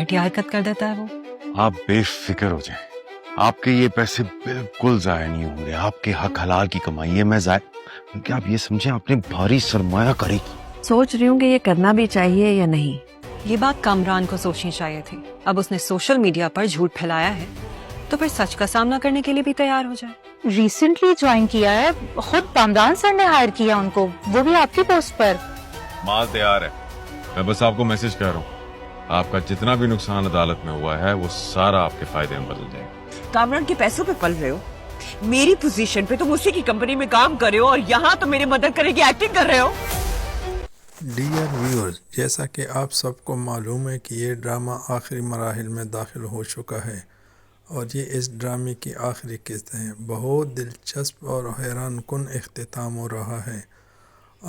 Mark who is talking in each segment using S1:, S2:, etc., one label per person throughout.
S1: घटिया हरकत कर देता है वो।
S2: आप बेफिक्र हो जाएं, आपके ये पैसे बिल्कुल जाया नहीं होंगे। आपके हक हलाल की कमाई है, मैं जाया, क्योंकि आप ये समझे आपने भारी सरमाया करेगी।
S3: सोच रही हूँ कि ये करना भी चाहिए या नहीं।
S1: ये बात कामरान को सोचनी चाहिए थी। अब उसने सोशल मीडिया पर झूठ फैलाया है तो फिर सच का सामना करने के लिए भी तैयार हो जाए।
S4: रिसेंटली ज्वाइन किया है, खुद कामरान सर ने हायर किया उनको, वो भी आपकी पोस्ट पर।
S2: माल तैयार है, मैं बस आपको मैसेज कर रहा हूँ, आपका जितना भी नुकसान अदालत में हुआ है वो सारा आपके फायदे में बदल जाएगा।
S5: कामरान के पैसों पे पल रहे हो, मेरी पोजीशन पे तुम उसी की कंपनी में काम कर रहे हो और यहाँ तो मेरी मदद करने की एक्टिंग कर रहे हो।
S6: डियर व्यूअर्स, जैसा कि आप सबको मालूम है कि ये ड्रामा आखिरी मराहिल में दाखिल हो चुका है और ये इस ड्रामे की आखिरी किस्त है। बहुत दिलचस्प और हैरान कुन इख्तिताम हो रहा है।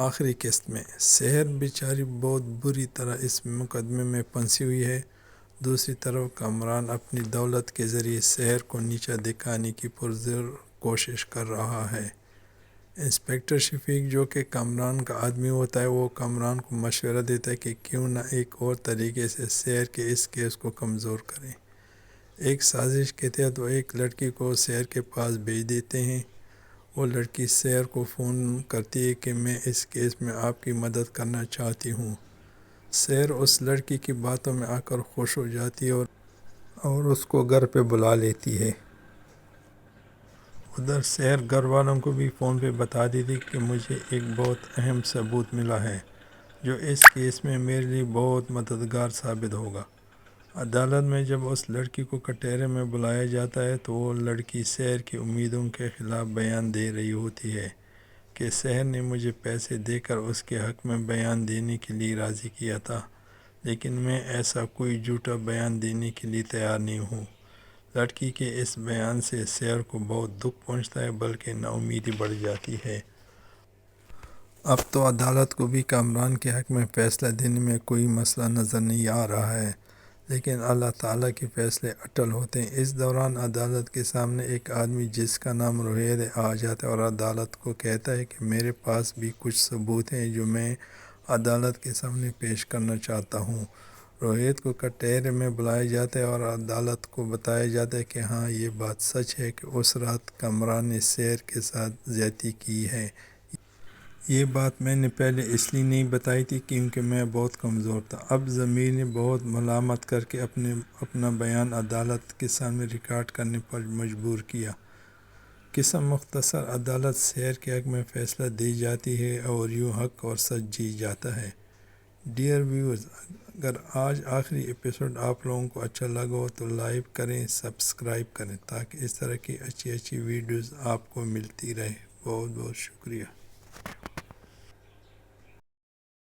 S6: आखिरी किस्त में सेहर बेचारी बहुत बुरी तरह इस मुकदमे में फंसी हुई है। दूसरी तरफ कामरान अपनी दौलत के ज़रिए सेहर को नीचा दिखाने की पुरज़ोर कोशिश कर रहा है। इंस्पेक्टर शफीक, जो कि कामरान का आदमी होता है, वो कामरान को मशवरा देता है कि क्यों ना एक और तरीके से सेहर के इस केस को कमज़ोर करें। एक साजिश के तहत वो एक लड़की को सेहर के पास भेज देते हैं। वो लड़की सेहर को फ़ोन करती है कि मैं इस केस में आपकी मदद करना चाहती हूँ। सेहर उस लड़की की बातों में आकर खुश हो जाती है और उसको घर पे बुला लेती है। उधर सेहर घर वालों को भी फ़ोन पे बता दी थी कि मुझे एक बहुत अहम सबूत मिला है जो इस केस में मेरे लिए बहुत मददगार साबित होगा। अदालत में जब उस लड़की को कटहरे में बुलाया जाता है तो वो लड़की सेहर की उम्मीदों के ख़िलाफ़ बयान दे रही होती है कि सेहर ने मुझे पैसे देकर उसके हक़ में बयान देने के लिए राज़ी किया था, लेकिन मैं ऐसा कोई झूठा बयान देने के लिए तैयार नहीं हूँ। लड़की के इस बयान से सेहर को बहुत दुख पहुँचता है, बल्कि नाउमीदी बढ़ जाती है। अब तो अदालत को भी कामरान के हक़ में फ़ैसला देने में कोई मसला नज़र नहीं आ रहा है, लेकिन अल्लाह ताला के फ़ैसले अटल होते हैं। इस दौरान अदालत के सामने एक आदमी जिसका नाम रोहित है आ जाता है और अदालत को कहता है कि मेरे पास भी कुछ सबूत हैं जो मैं अदालत के सामने पेश करना चाहता हूँ। रोहित को कटहरे में बुलाया जाता है और अदालत को बताया जाता है कि हाँ, ये बात सच है कि उस रात कामरान ने सेहर के साथ ज़्यादती की है। ये बात मैंने पहले इसलिए नहीं बताई थी क्योंकि मैं बहुत कमज़ोर था। अब ज़मीर ने बहुत मलामत करके अपना बयान अदालत के सामने रिकॉर्ड करने पर मजबूर किया। किस्सा मुख्तसर, अदालत सेहर के हक़ में फ़ैसला दी जाती है और यूँ हक़ और सच जीत जाता है। डियर व्यूअर्स, अगर आज आखिरी एपिसोड आप लोगों को अच्छा लगा हो तो लाइक करें, सब्सक्राइब करें ताकि इस तरह की अच्छी अच्छी वीडियोज़ आपको मिलती रहे। बहुत बहुत शुक्रिया।